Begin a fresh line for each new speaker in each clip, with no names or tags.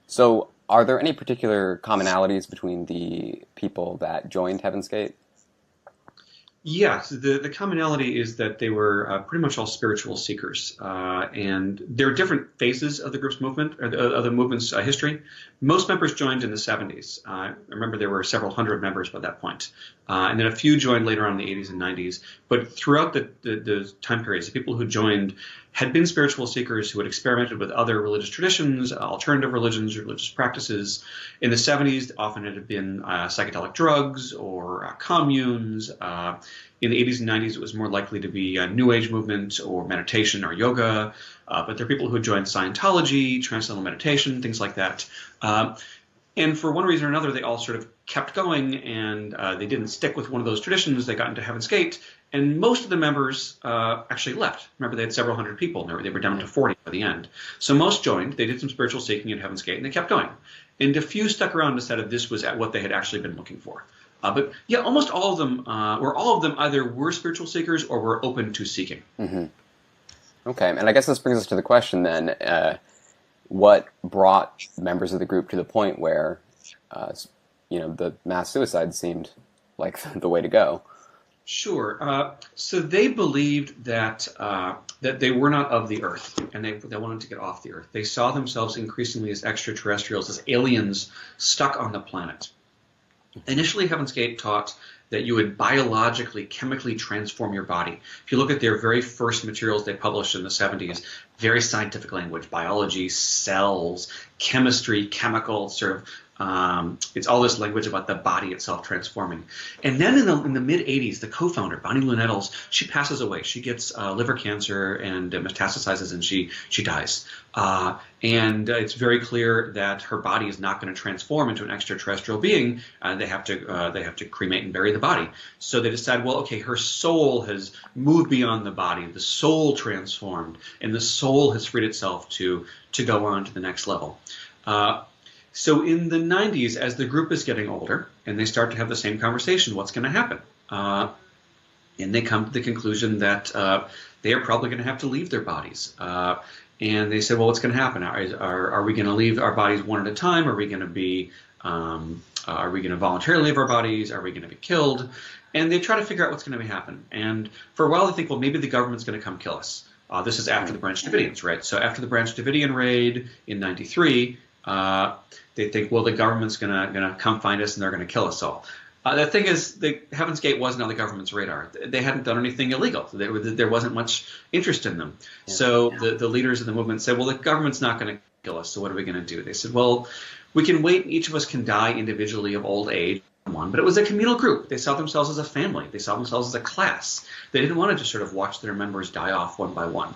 So, are there any particular commonalities between the people that joined Heaven's Gate?
Yes, the commonality is that they were pretty much all spiritual seekers, and there are different phases of the group's movement, or of the movement's history. Most members joined in the 70s. Remember, there were several hundred members by that point, and then a few joined later on in the 80s and 90s. But throughout the time periods, the people who joined had been spiritual seekers who had experimented with other religious traditions, alternative religions, religious practices. In the 70s, often it had been psychedelic drugs or communes. In the 80s and 90s, it was more likely to be a New Age movement or meditation or yoga. But there are people who had joined Scientology, Transcendental Meditation, things like that. And for one reason or another, they all sort of kept going, and they didn't stick with one of those traditions. They got into Heaven's Gate, and most of the members actually left. Remember, they had several hundred people, and they were down to 40 by the end. So most joined. They did some spiritual seeking at Heaven's Gate, and they kept going. And a few stuck around and decided this was what they had actually been looking for. But yeah, almost all of them, or all of them, either were spiritual seekers or were open to seeking.
Mm-hmm. Okay, and I guess this brings us to the question then, what brought members of the group to the point where, the mass suicide seemed like the way to go?
Sure. So they believed that they were not of the earth, and they wanted to get off the earth. They saw themselves increasingly as extraterrestrials, as aliens stuck on the planet. Initially, Heaven's Gate taught that you would biologically, chemically transform your body. If you look at their very first materials they published in the 70s, very scientific language, biology, cells, chemistry, chemical, it's all this language about the body itself transforming. And then in the mid-'80s, the co-founder, Bonnie Lou Nettles, she passes away. She gets liver cancer and metastasizes, and she dies. And it's very clear that her body is not going to transform into an extraterrestrial being. They have to cremate and bury the body. So they decide, well, okay, her soul has moved beyond the body. The soul transformed, and the soul has freed itself to go on to the next level. So in the 90s, as the group is getting older, and they start to have the same conversation, what's going to happen? And they come to the conclusion that they are probably going to have to leave their bodies. And they said, well, what's going to happen? Are we going to leave our bodies one at a time? Are we going to voluntarily leave our bodies? Are we going to be killed? And they try to figure out what's going to happen. And for a while, they think, well, maybe the government's going to come kill us. This is after the Branch Davidians, right? So after the Branch Davidian raid in '93, they think, well, the government's gonna come find us and they're gonna kill us all. The thing is, the Heaven's Gate wasn't on the government's radar. They hadn't done anything illegal. There wasn't much interest in them. Yeah. So the leaders of the movement said, well, the government's not going to kill us, so what are we going to do? They said, well, we can wait. Each of us can die individually of old age. But it was a communal group. They saw themselves as a family. They saw themselves as a class. They didn't want to just sort of watch their members die off one by one.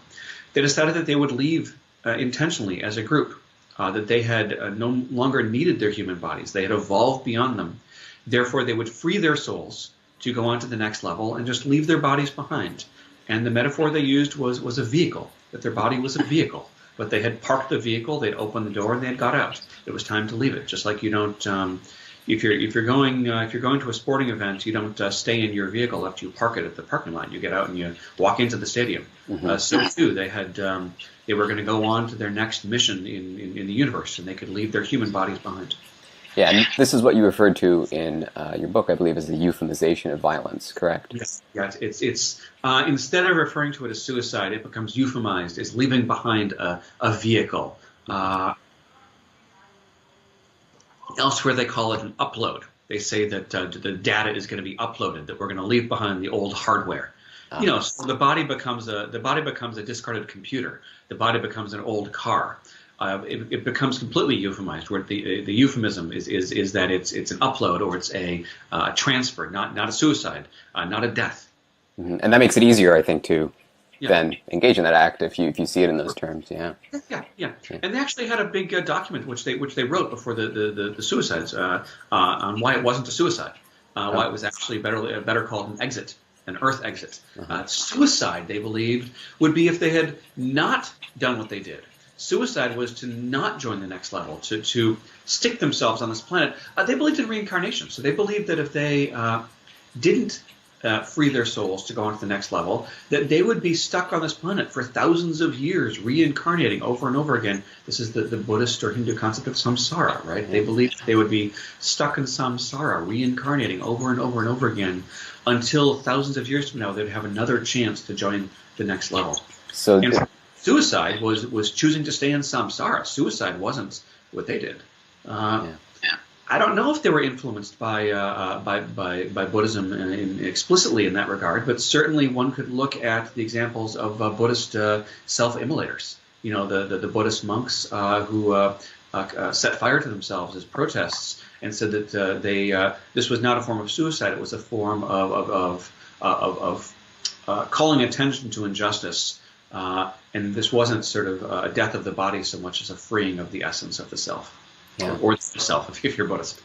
They decided that they would leave intentionally as a group. That they had no longer needed their human bodies. They had evolved beyond them. Therefore, they would free their souls to go on to the next level and just leave their bodies behind. And the metaphor they used was a vehicle, that their body was a vehicle. But they had parked the vehicle, they'd opened the door, and they had got out. It was time to leave it. Just like you don't, if you're going to a sporting event, you don't stay in your vehicle after you park it at the parking lot. You get out and you walk into the stadium. Mm-hmm. So too, they were going to go on to their next mission in the universe, and they could leave their human bodies behind.
Yeah, and this is what you referred to in your book, I believe, as the euphemization of violence, correct?
Yes. It's instead of referring to it as suicide, it becomes euphemized as leaving behind a vehicle. Elsewhere, they call it an upload. They say that the data is going to be uploaded, that we're going to leave behind the old hardware. So the body becomes a discarded computer. The body becomes an old car. It becomes completely euphemized, where the euphemism is that it's an upload or it's a transfer, not a suicide, not a death.
Mm-hmm. And that makes it easier, I think, to then engage in that act if you see it in those terms. Yeah. And they actually had a big document which they wrote before the suicides on why it wasn't a suicide, why it was actually better called an exit. An Earth exit. Suicide, they believed, would be if they had not done what they did. Suicide was to not join the next level, to stick themselves on this planet. They believed in reincarnation, so they believed that if they didn't
free their souls to go on to the next level, that they would be stuck on this planet for thousands of years, reincarnating over and over again. This is the Buddhist or Hindu concept of samsara, right? They believed they would be stuck in samsara, reincarnating over and over and over again, until thousands of years from now they'd have another chance to join the next level. And suicide was choosing to stay in samsara. Suicide wasn't what they did. I don't know if they were influenced by Buddhism explicitly in that regard, but certainly one could look at the examples of Buddhist self-immolators. You know, the Buddhist monks who set fire to themselves as protests and said that this was not a form of suicide; it was a form of calling attention to injustice, and this wasn't sort of a death of the body so much as a freeing of the essence of the self. Or the self, if you're Buddhist.